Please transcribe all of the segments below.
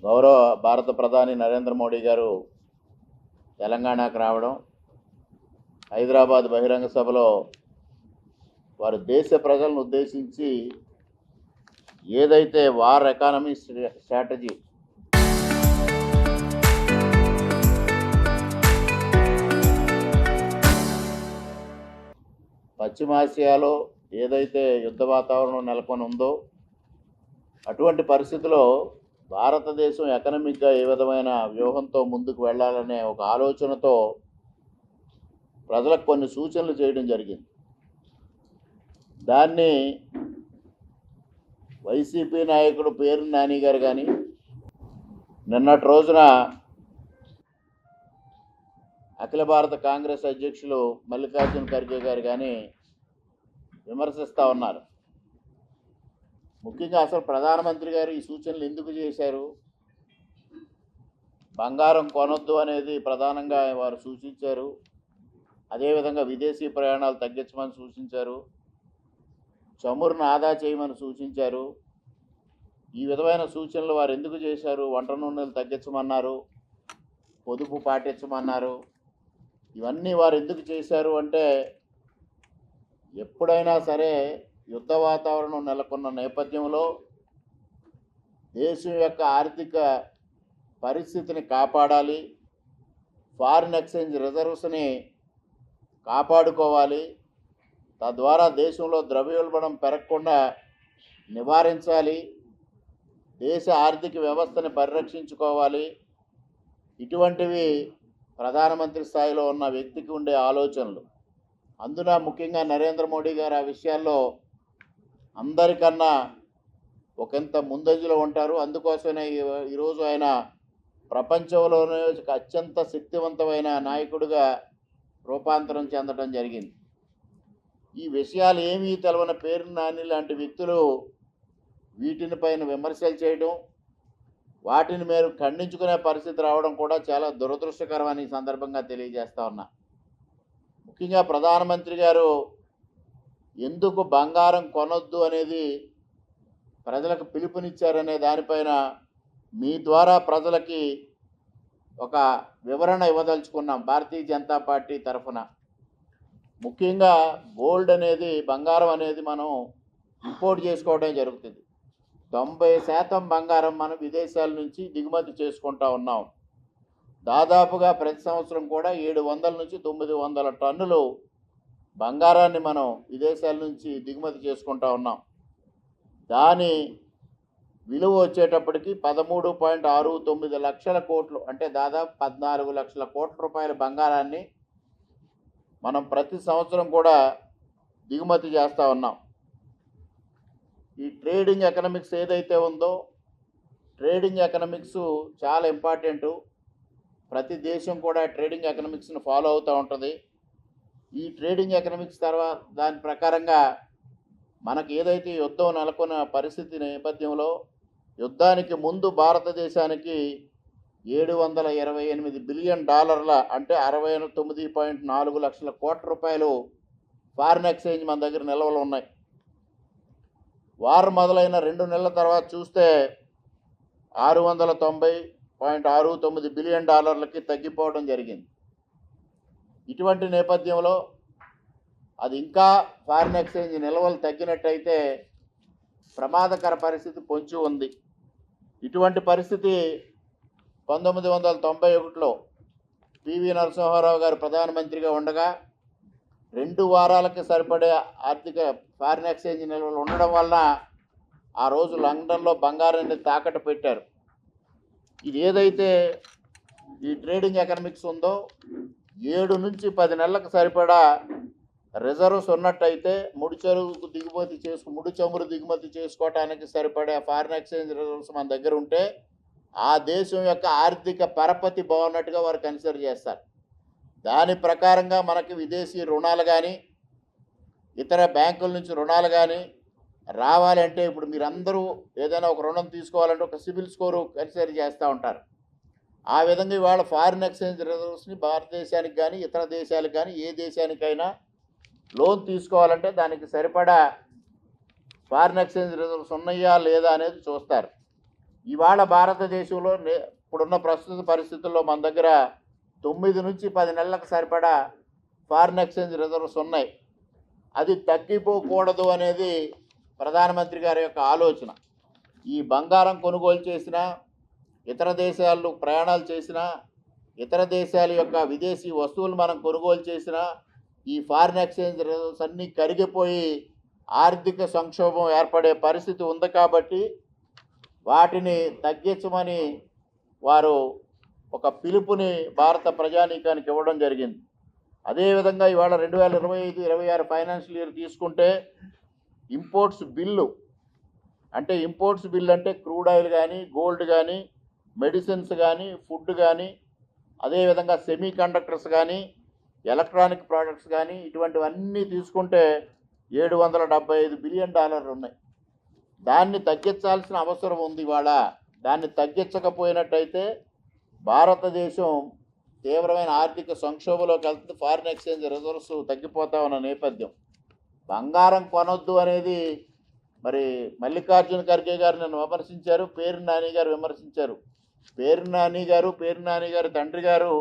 గౌరవ భారత ప్రధాని నరేంద్ర మోడీ గారు తెలంగాణకు రావడం, హైదరాబాద్ బహిరంగ సభలో వారు దేశ ప్రజలను ఉద్దేశించి ఏదైతే వార్ ఎకానమీ స్ట్రాటజీ పశ్చిమాసియాలో ఏదైతే యుద్ధ వాతావరణం నెలకొని ఉందో అటువంటి పరిస్థితిలో భారతదేశం ఎకనామిక్గా ఏ విధమైన వ్యూహంతో ముందుకు వెళ్ళాలనే ఒక ఆలోచనతో ప్రజలకు కొన్ని సూచనలు చేయడం జరిగింది. దాన్ని వైసీపీ నాయకుడు పేరు నాని గారు కానీ, నిన్నటి రోజున అఖిల భారత కాంగ్రెస్ అధ్యక్షులు మల్లికార్జున ఖర్గే గారు కానీ విమర్శిస్తూ ఉన్నారు. ముఖ్యంగా అసలు ప్రధానమంత్రి గారు ఈ సూచనలు ఎందుకు చేశారు? బంగారం కొనొద్దు అనేది ప్రధానంగా వారు సూచించారు. అదేవిధంగా విదేశీ ప్రయాణాలు తగ్గించమని సూచించారు. చమురును ఆదా చేయమని సూచించారు. ఈ విధమైన సూచనలు వారు ఎందుకు చేశారు? వంట నూనెలు తగ్గించమన్నారు, పొదుపు పాటించమన్నారు. ఇవన్నీ వారు ఎందుకు చేశారు అంటే, ఎప్పుడైనా సరే యుద్ధ వాతావరణం నెలకొన్న నేపథ్యంలో దేశం యొక్క ఆర్థిక పరిస్థితిని కాపాడాలి, ఫారిన్ ఎక్స్చేంజ్ రిజర్వ్స్ని కాపాడుకోవాలి, తద్వారా దేశంలో ద్రవ్యోల్బణం పెరగకుండా నివారించాలి, దేశ ఆర్థిక వ్యవస్థని పరిరక్షించుకోవాలి. ఇటువంటివి ప్రధానమంత్రి స్థాయిలో ఉన్న వ్యక్తికి ఉండే ఆలోచనలు. అందున ముఖ్యంగా నరేంద్ర మోడీ గారు ఆ విషయాల్లో అందరికన్నా ఒకంత ముందంజలో ఉంటారు. అందుకోసమే ఈరోజు ఆయన ప్రపంచంలోనే అత్యంత శక్తివంతమైన నాయకుడిగా రూపాంతరం చెందడం జరిగింది. ఈ విషయాలు ఏమీ తెలవని పేరు నాని లాంటి వ్యక్తులు వీటిని పైన విమర్శలు చేయడం, వాటిని మీరు ఖండించుకునే పరిస్థితి రావడం కూడా చాలా దురదృష్టకరమని ఈ సందర్భంగా తెలియజేస్తా ఉన్నా. ముఖ్యంగా ప్రధానమంత్రి గారు ఎందుకు బంగారం కొనొద్దు అనేది ప్రజలకు పిలుపునిచ్చారనే దానిపైన మీ ద్వారా ప్రజలకి ఒక వివరణ ఇవ్వదలుచుకున్నాం. భారతీయ జనతా పార్టీ తరఫున ముఖ్యంగా గోల్డ్ అనేది, బంగారం అనేది మనం ఇంపోర్ట్ చేసుకోవడం జరుగుతుంది. 90% బంగారం మనం విదేశాల నుంచి దిగుమతి చేసుకుంటా ఉన్నాం. దాదాపుగా ప్రతి సంవత్సరం కూడా 700 నుంచి 900 టన్నులు బంగారాన్ని మనం విదేశాల నుంచి దిగుమతి చేసుకుంటా ఉన్నాం. దాని విలువ వచ్చేటప్పటికి 13.69 లక్షల కోట్లు, అంటే దాదాపు 14 లక్షల కోట్ల రూపాయల బంగారాన్ని మనం ప్రతి సంవత్సరం కూడా దిగుమతి చేస్తూ ఉన్నాం. ఈ ట్రేడింగ్ ఎకనామిక్స్ ఏదైతే ఉందో, ట్రేడింగ్ ఎకనామిక్స్ చాలా ఇంపార్టెంటు. ప్రతి దేశం కూడా ట్రేడింగ్ ఎకనామిక్స్ని ఫాలో అవుతూ ఉంటుంది. ఈ ట్రేడింగ్ ఎకనామిక్స్ తర్వాత దాని ప్రకారంగా మనకు ఏదైతే యుద్ధం నెలకొన్న పరిస్థితి నేపథ్యంలో, యుద్ధానికి ముందు భారతదేశానికి $728 బిలియన్, అంటే 69.4 లక్షల కోట్ల రూపాయలు ఫారిన్ ఎక్స్చేంజ్ మన దగ్గర నిల్వలు ఉన్నాయి. వారు మొదలైన 2 నెలల తర్వాత చూస్తే $690.69 బిలియన్ తగ్గిపోవడం జరిగింది. ఇటువంటి నేపథ్యంలో అది ఇంకా ఫారిన్ ఎక్స్చేంజ్ నిల్వలు తగ్గినట్టయితే ప్రమాదకర పరిస్థితి పొంచి ఉంది. ఇటువంటి పరిస్థితి 1991లో పివి నరసింహారావు గారు ప్రధానమంత్రిగా ఉండగా 2 వారాలకి సరిపడే ఆర్థిక ఫారిన్ ఎక్స్చేంజ్ నిల్వలు ఉండడం వలన ఆ రోజు లండన్లో బంగారాన్ని తాకట్టు పెట్టారు. ఇది ఏదైతే ఈ ట్రేడింగ్ ఎకనామిక్స్ ఉందో, 7 నుంచి 10 నెలలకు సరిపడా రిజర్వ్స్ ఉన్నట్టయితే ముడి చమురు దిగుమతి చేసుకోవటానికి సరిపడే ఫారిన్ ఎక్స్చేంజ్ రిజర్వ్స్ మన దగ్గర ఉంటే ఆ దేశం యొక్క ఆర్థిక పరపతి బాగున్నట్టుగా వారు కన్సిడర్ చేస్తారు. దాని ప్రకారంగా మనకి విదేశీ రుణాలు కానీ, ఇతర బ్యాంకుల నుంచి రుణాలు కానీ రావాలంటే, ఇప్పుడు మీరందరూ ఏదైనా ఒక రుణం తీసుకోవాలంటే ఒక సిబిల్ స్కోరు కన్సిడర్ చేస్తూ ఉంటారు. ఆ విధంగా ఇవాళ ఫారిన్ ఎక్స్చేంజ్ రిజర్వ్స్ని భారతదేశానికి కానీ ఇతర దేశాలకు కానీ ఏ దేశానికైనా లోన్ తీసుకోవాలంటే దానికి సరిపడా ఫారిన్ ఎక్స్చేంజ్ రిజర్వ్స్ ఉన్నాయా లేదా అనేది చూస్తారు. ఇవాళ భారతదేశంలో ఇప్పుడున్న ప్రస్తుత పరిస్థితుల్లో మన దగ్గర 9 నుంచి 10 నెలలకు సరిపడా ఫారిన్ ఎక్స్చేంజ్ రిజర్వ్స్ ఉన్నాయి. అది తగ్గిపోకూడదు అనేది ప్రధానమంత్రి గారి యొక్క ఆలోచన. ఈ బంగారం కొనుగోలు చేసినా, ఇతర దేశాలు ప్రయాణాలు చేసినా, ఇతర దేశాల యొక్క విదేశీ వస్తువులు మనం కొనుగోలు చేసినా ఈ ఫారిన్ ఎక్స్చేంజ్ రిజర్వ్స్ అన్నీ కరిగిపోయి ఆర్థిక సంక్షోభం ఏర్పడే పరిస్థితి ఉంది. కాబట్టి వాటిని తగ్గించమని వారు ఒక పిలుపుని భారత ప్రజానీకానికి ఇవ్వడం జరిగింది. అదేవిధంగా ఇవాళ 2025-26 ఫైనాన్షియల్ ఇయర్ తీసుకుంటే ఇంపోర్ట్స్ బిల్లు అంటే క్రూడ్ ఆయిల్ కానీ, గోల్డ్ కానీ, మెడిసిన్స్ కానీ, ఫుడ్ కానీ, అదేవిధంగా సెమీ కండక్టర్స్ కానీ, ఎలక్ట్రానిక్ ప్రోడక్ట్స్ కానీ, ఇటువంటివన్నీ తీసుకుంటే $775 బిలియన్ ఉన్నాయి. దాన్ని తగ్గించాల్సిన అవసరం ఉంది. ఇవాళ దాన్ని తగ్గించకపోయినట్టయితే భారతదేశం తీవ్రమైన ఆర్థిక సంక్షోభంలోకి వెళ్తుంది. ఫారిన్ ఎక్స్చేంజ్ రిజర్వ్స్ తగ్గిపోతా ఉన్న నేపథ్యం. బంగారం కొనొద్దు అనేది మరి మల్లికార్జున ఖర్గే గారు నన్ను విమర్శించారు, పేరు నాని గారు విమర్శించారు. పేరు నాని గారు తండ్రి గారు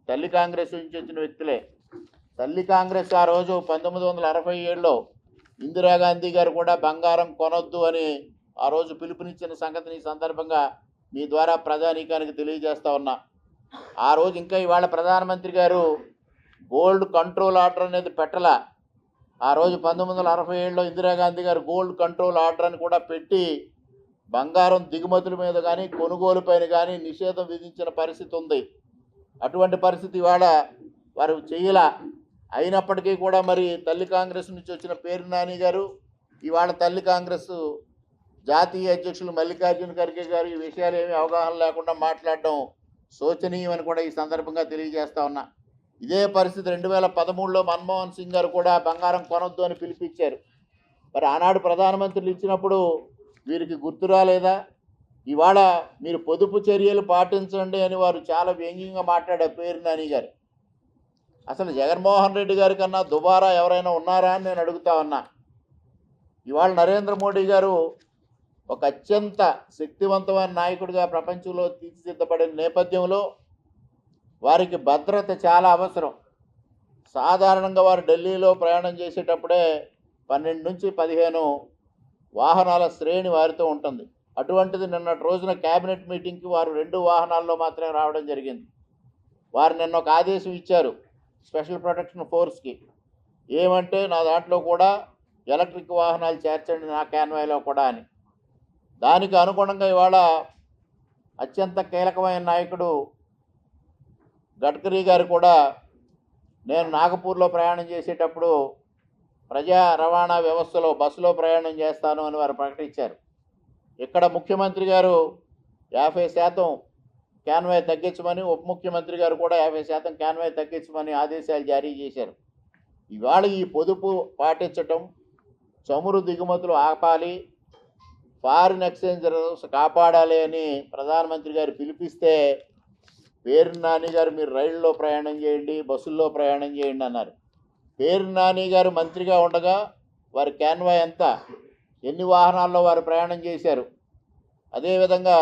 తల్లి కాంగ్రెస్ నుంచి వచ్చిన వ్యక్తులే. తల్లి కాంగ్రెస్ ఆ రోజు 1967లో ఇందిరాగాంధీ గారు కూడా బంగారం కొనొద్దు అని ఆ రోజు పిలుపునిచ్చిన సంగతిని ఈ సందర్భంగా మీ ద్వారా ప్రజానీకానికి తెలియజేస్తా ఉన్నా. ఆ రోజు ఇంకా ఇవాళ ప్రధానమంత్రి గారు గోల్డ్ కంట్రోల్ ఆర్డర్ అనేది పెట్టలా. ఆ రోజు 1967లో ఇందిరాగాంధీ గారు గోల్డ్ కంట్రోల్ ఆర్డర్ అని కూడా పెట్టి బంగారం దిగుమతుల మీద కానీ, కొనుగోలు పైన కానీ నిషేధం విధించిన పరిస్థితి ఉంది. అటువంటి పరిస్థితి ఇవాళ వారు చేయలా. అయినప్పటికీ కూడా మరి తల్లి కాంగ్రెస్ నుంచి వచ్చిన పేరు నాని గారు, ఇవాళ తల్లి కాంగ్రెస్ జాతీయ అధ్యక్షులు మల్లికార్జున ఖర్గే గారు ఈ విషయాలు ఏమీ అవగాహన లేకుండా మాట్లాడడం శోచనీయమని కూడా ఈ సందర్భంగా తెలియజేస్తా ఉన్నా. ఇదే పరిస్థితి 2013లో మన్మోహన్ సింగ్ గారు కూడా బంగారం కొనొద్దు అని పిలిపించారు. మరి ఆనాడు ప్రధానమంత్రులు ఇచ్చినప్పుడు వీరికి గుర్తు రాలేదా? ఇవాళ మీరు పొదుపు చర్యలు పాటించండి అని వారు చాలా వ్యంగ్యంగా మాట్లాడారు పేరు నాని గారు. అసలు జగన్మోహన్ రెడ్డి గారి కన్నా దుబారా ఎవరైనా ఉన్నారా అని నేను అడుగుతా ఉన్నా. ఇవాళ నరేంద్ర మోడీ గారు ఒక అత్యంత శక్తివంతమైన నాయకుడిగా ప్రపంచంలో తీర్చిదిద్దబడిన నేపథ్యంలో వారికి భద్రత చాలా అవసరం. సాధారణంగా వారు ఢిల్లీలో ప్రయాణం చేసేటప్పుడే 12 నుంచి 15 వాహనాల శ్రేణి వారితో ఉంటుంది. అటువంటిది నిన్నటి రోజున క్యాబినెట్ మీటింగ్కి వారు 2 వాహనాల్లో మాత్రమే రావడం జరిగింది. వారు నిన్న ఒక ఆదేశం ఇచ్చారు స్పెషల్ ప్రొటెక్షన్ ఫోర్స్కి. ఏమంటే నా దాంట్లో కూడా ఎలక్ట్రిక్ వాహనాలు చేర్చండి నా క్యాన్వాయ్లో కూడా అని. దానికి అనుగుణంగా ఇవాళ అత్యంత కీలకమైన నాయకుడు గడ్కరీ గారు కూడా నేను నాగపూర్లో ప్రయాణం చేసేటప్పుడు ప్రజా రవాణా వ్యవస్థలో బస్సులో ప్రయాణం చేస్తాను అని వారు ప్రకటించారు. ఇక్కడ ముఖ్యమంత్రి గారు 50% క్యాన్వాయ్ తగ్గించమని, ఉప ముఖ్యమంత్రి గారు కూడా 50% క్యాన్వాయ్ తగ్గించమని ఆదేశాలు జారీ చేశారు. ఇవాళ ఈ పొదుపు పాటించటం, చమురు దిగుమతులు ఆపాలి, ఫారిన్ ఎక్స్చేంజ్ రిజర్వ్స్ కాపాడాలి అని ప్రధానమంత్రి గారు పిలిపిస్తే పేరు నాని గారు మీరు రైళ్ళలో ప్రయాణం చేయండి, బస్సుల్లో ప్రయాణం చేయండి అన్నారు. పేరు నాని గారు మంత్రిగా ఉండగా వారి క్యాన్వాయ్ ఎంత, ఎన్ని వాహనాల్లో వారు ప్రయాణం చేశారు. అదేవిధంగా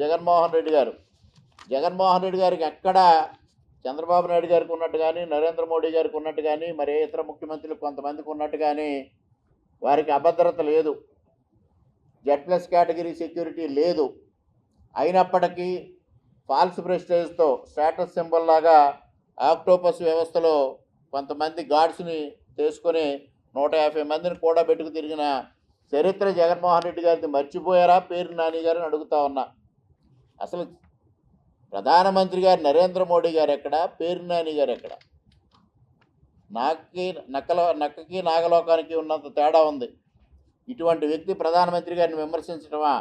జగన్మోహన్ రెడ్డి గారికి ఎక్కడ చంద్రబాబు నాయుడు గారికి ఉన్నట్టు కానీ, నరేంద్ర మోడీ గారికి ఉన్నట్టు కానీ, మరి ఇతర ముఖ్యమంత్రులు కొంతమందికి ఉన్నట్టు కానీ వారికి అభద్రత లేదు, Z+ కేటగిరీ సెక్యూరిటీ లేదు. అయినప్పటికీ ఫాల్స్ ప్రెస్టేజ్తో స్టేటస్ సింబల్ లాగా ఆక్టోపస్ వ్యవస్థలో కొంతమంది గార్డ్స్ని తీసుకొని 150 మందిని కూడా పెట్టుకు తిరిగిన చరిత్ర జగన్మోహన్ రెడ్డి గారిని మర్చిపోయారా పేరు నాని గారిని అడుగుతా ఉన్నా. అసలు ప్రధానమంత్రి గారు నరేంద్ర మోడీ గారు ఎక్కడ, పేరు నాని గారు ఎక్కడ? నక్కకి నాగలోకానికి ఉన్నంత తేడా ఉంది. ఇటువంటి వ్యక్తి ప్రధానమంత్రి గారిని విమర్శించడమా?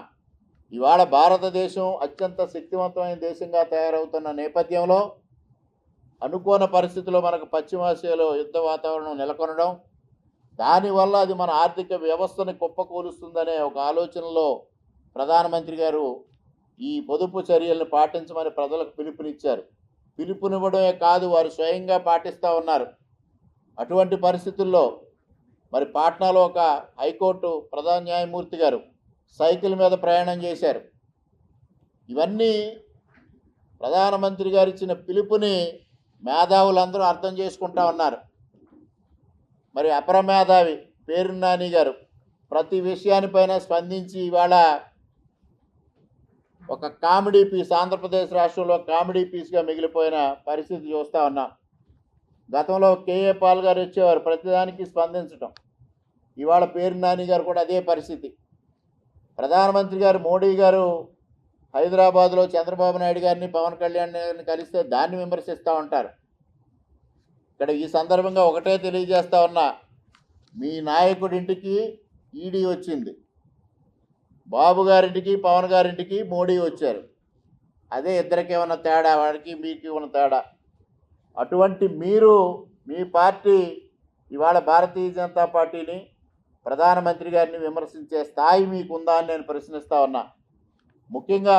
ఇవాళ భారతదేశం అత్యంత శక్తివంతమైన దేశంగా తయారవుతున్న నేపథ్యంలో అనుకోని పరిస్థితుల్లో మనకు పశ్చిమాసియాలో యుద్ధ వాతావరణం నెలకొనడం, దానివల్ల అది మన ఆర్థిక వ్యవస్థని కుప్పకూలుస్తుందనే ఒక ఆలోచనలో ప్రధానమంత్రి గారు ఈ పొదుపు చర్యలను పాటించమని ప్రజలకు పిలుపునిచ్చారు. పిలుపునివ్వడమే కాదు, వారు స్వయంగా పాటిస్తూ ఉన్నారు. అటువంటి పరిస్థితుల్లో మరి పాట్నాలో ఒక హైకోర్టు ప్రధాన న్యాయమూర్తి గారు సైకిల్ మీద ప్రయాణం చేశారు. ఇవన్నీ ప్రధానమంత్రి గారు ఇచ్చిన పిలుపుని మేధావులందరూ అర్థం చేసుకుంటా ఉన్నారు. మరి అపరమేధావి పేరు నాని గారు ప్రతి విషయానిపైన స్పందించి ఇవాళ ఒక కామెడీ పీస్, ఆంధ్రప్రదేశ్ రాష్ట్రంలో కామెడీ పీస్గా మిగిలిపోయిన పరిస్థితి చూస్తూ ఉన్నాం. గతంలో కేఏ పాల్ గారు వచ్చేవారు ప్రతిదానికి స్పందించటం. ఇవాళ పేరు నాని గారు కూడా అదే పరిస్థితి. ప్రధానమంత్రి గారు మోడీ గారు హైదరాబాద్లో చంద్రబాబు నాయుడు గారిని, పవన్ కళ్యాణ్ గారిని కలిస్తే దాన్ని విమర్శిస్తూ ఉంటారు. ఇక్కడ ఈ సందర్భంగా ఒకటే తెలియజేస్తా ఉన్నా, మీ నాయకుడింటికి ఈడీ వచ్చింది, బాబు గారింటికి పవన్ గారింటికి మోడీ వచ్చారు. అదే ఇద్దరికి ఏమన్నా తేడా, వాడికి మీకు ఉన్న తేడా. అటువంటి మీరు మీ పార్టీ ఇవాళ భారతీయ జనతా పార్టీని, ప్రధానమంత్రి గారిని విమర్శించే స్థాయి మీకుందా అని నేను ప్రశ్నిస్తూ ఉన్నా. ముఖ్యంగా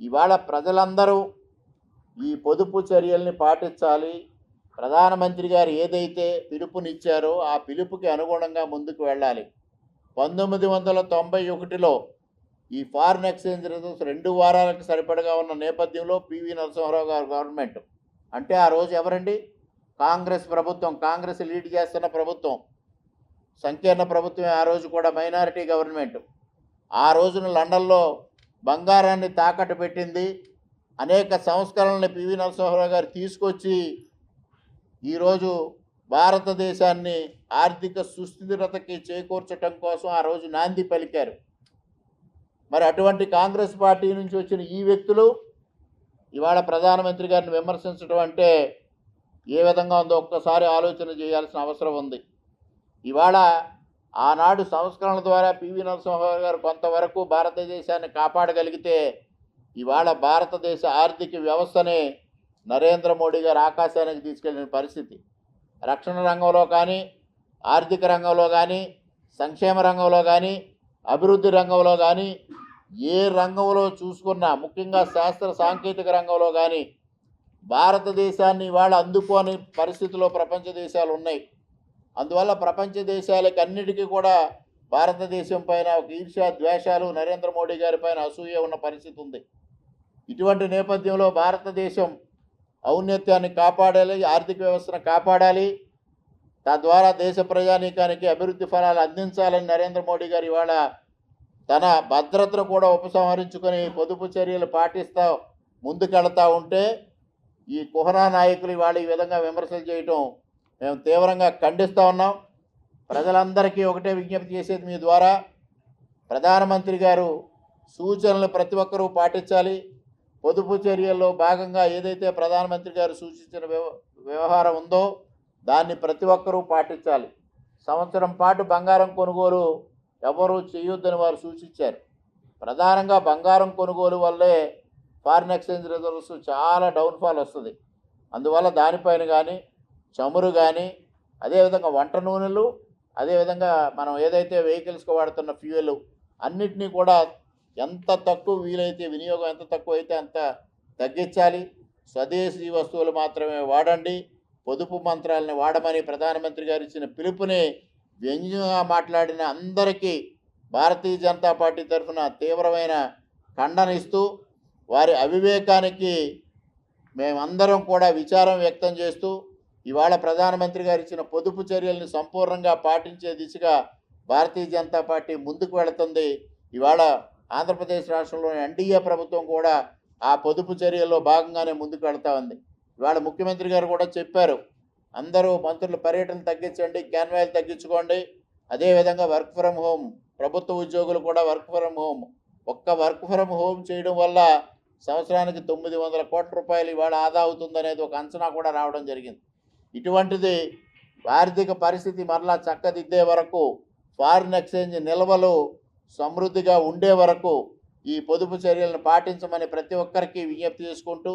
ఇవాళ ప్రజలందరూ ఈ పొదుపు చర్యల్ని పాటించాలి. ప్రధానమంత్రి గారు ఏదైతే పిలుపునిచ్చారో ఆ పిలుపుకి అనుగుణంగా ముందుకు వెళ్ళాలి. 1991లో ఈ ఫారిన్ ఎక్స్చేంజ్ రిజర్వ్స్ 2 వారాలకు సరిపడగా ఉన్న నేపథ్యంలో పివి నరసింహారావు గారు గవర్నమెంట్ అంటే ఆ రోజు ఎవరండి? కాంగ్రెస్ ప్రభుత్వం, కాంగ్రెస్ లీడ్ చేస్తున్న ప్రభుత్వం, సంకీర్ణ ప్రభుత్వమే ఆ రోజు కూడా, మైనారిటీ గవర్నమెంట్. ఆ రోజున లండన్లో బంగారాన్ని తాకట్టు పెట్టింది. అనేక సంస్కరణల్ని పివి నరసింహారావు గారు తీసుకొచ్చి ఈరోజు భారతదేశాన్ని ఆర్థిక సుస్థిరతకి చేకూర్చడం కోసం ఆ రోజు నాంది పలికారు. మరి అటువంటి కాంగ్రెస్ పార్టీ నుంచి వచ్చిన ఈ వ్యక్తులు ఇవాళ ప్రధానమంత్రి గారిని విమర్శించడం అంటే ఏ విధంగా ఉందో ఒక్కసారి ఆలోచన చేయాల్సిన అవసరం ఉంది. ఇవాళ ఆనాడు సంస్కరణల ద్వారా పివి నరసింహారావు గారు కొంతవరకు భారతదేశాన్ని కాపాడగలిగితే ఇవాళ భారతదేశ ఆర్థిక వ్యవస్థని నరేంద్ర మోడీ గారు ఆకాశానికి తీసుకెళ్లిన పరిస్థితి. రక్షణ రంగంలో కానీ, ఆర్థిక రంగంలో కానీ, సంక్షేమ రంగంలో కానీ, అభివృద్ధి రంగంలో కానీ, ఏ రంగంలో చూసుకున్నా, ముఖ్యంగా శాస్త్ర సాంకేతిక రంగంలో కానీ భారతదేశాన్ని ఇవాళ అందుకోని పరిస్థితిలో ప్రపంచ దేశాలు ఉన్నాయి. అందువల్ల ప్రపంచ దేశాలకి అన్నిటికీ కూడా భారతదేశం పైన ఒక ఈర్ష్య, ద్వేషాలు, నరేంద్ర మోడీ గారి పైన అసూయ ఉన్న పరిస్థితి ఉంది. ఇటువంటి నేపథ్యంలో భారతదేశం ఔన్నత్యాన్ని కాపాడాలి, ఆర్థిక వ్యవస్థను కాపాడాలి, తద్వారా దేశ ప్రజానీకానికి అభివృద్ధి ఫలాలు అందించాలని నరేంద్ర మోడీ గారు ఇవాళ తన భద్రతను కూడా ఉపసంహరించుకొని పొదుపు చర్యలు పాటిస్తూ ముందుకెళ్తూ ఉంటే ఈ కుహనా నాయకులు ఇవాళ ఈ విధంగా విమర్శలు చేయటం మేము తీవ్రంగా ఖండిస్తూ ఉన్నాం. ప్రజలందరికీ ఒకటే విజ్ఞప్తి చేసేది మీ ద్వారా, ప్రధానమంత్రి గారు సూచనలు ప్రతి ఒక్కరూ పాటించాలి. పొదుపు చర్యల్లో భాగంగా ఏదైతే ప్రధానమంత్రి గారు సూచించిన వ్యవహారం ఉందో దాన్ని ప్రతి ఒక్కరూ పాటించాలి. సంవత్సరం పాటు బంగారం కొనుగోలు ఎవరూ చేయొద్దని వారు సూచించారు. ప్రధానంగా బంగారం కొనుగోలు వల్లే ఫారిన్ ఎక్స్చేంజ్ రిజర్వ్స్ చాలా డౌన్ఫాల్ వస్తుంది. అందువల్ల దానిపైన కానీ, చమురు కానీ, అదేవిధంగా వంట నూనెలు, అదేవిధంగా మనం ఏదైతే వెహికల్స్కి వాడుతున్న ఫ్యూయల్ అన్నిటినీ కూడా ఎంత తక్కువ వీలైతే, వినియోగం ఎంత తక్కువ అయితే అంత తగ్గించాలి. స్వదేశీ వస్తువులు మాత్రమే వాడండి, పొదుపు మంత్రాలను వాడమని ప్రధానమంత్రి గారు ఇచ్చిన పిలుపుని వ్యంగ్యంగా మాట్లాడిన అందరికీ భారతీయ జనతా పార్టీ తరఫున తీవ్రమైన ఖండన ఇస్తూ, వారి అవివేకానికి మేమందరం కూడా విచారం వ్యక్తం చేస్తూ ఇవాళ ప్రధానమంత్రి గారు ఇచ్చిన పొదుపు చర్యల్ని సంపూర్ణంగా పాటించే దిశగా భారతీయ జనతా పార్టీ ముందుకు వెళుతుంది. ఇవాళ ఆంధ్రప్రదేశ్ రాష్ట్రంలోని ఎన్డీఏ ప్రభుత్వం కూడా ఆ పొదుపు చర్యల్లో భాగంగానే ముందుకు వెళ్తూ ఉంది. ఇవాళ ముఖ్యమంత్రి గారు కూడా చెప్పారు, అందరూ మంత్రుల పర్యటన తగ్గించండి, క్యాన్వాయిలు తగ్గించుకోండి. అదేవిధంగా వర్క్ ఫ్రమ్ హోమ్, ప్రభుత్వ ఉద్యోగులు కూడా వర్క్ ఫ్రమ్ హోమ్, ఒక్క వర్క్ ఫ్రమ్ హోమ్ చేయడం వల్ల సంవత్సరానికి 900 కోట్ల రూపాయలు ఇవాళ ఆదా అవుతుందనేది ఒక అంచనా కూడా రావడం జరిగింది. ఇటువంటిది ఆర్థిక పరిస్థితి మరలా చక్కదిద్దే వరకు, ఫారిన్ ఎక్స్చేంజ్ నిల్వలు సమృద్ధిగా ఉండే వరకు ఈ పొదుపు చర్యలను పాటించమని ప్రతి ఒక్కరికి విజ్ఞప్తి చేసుకుంటూ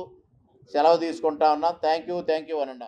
సెలవు తీసుకుంటా ఉన్నాం. థ్యాంక్ యూ అని అన్నారు.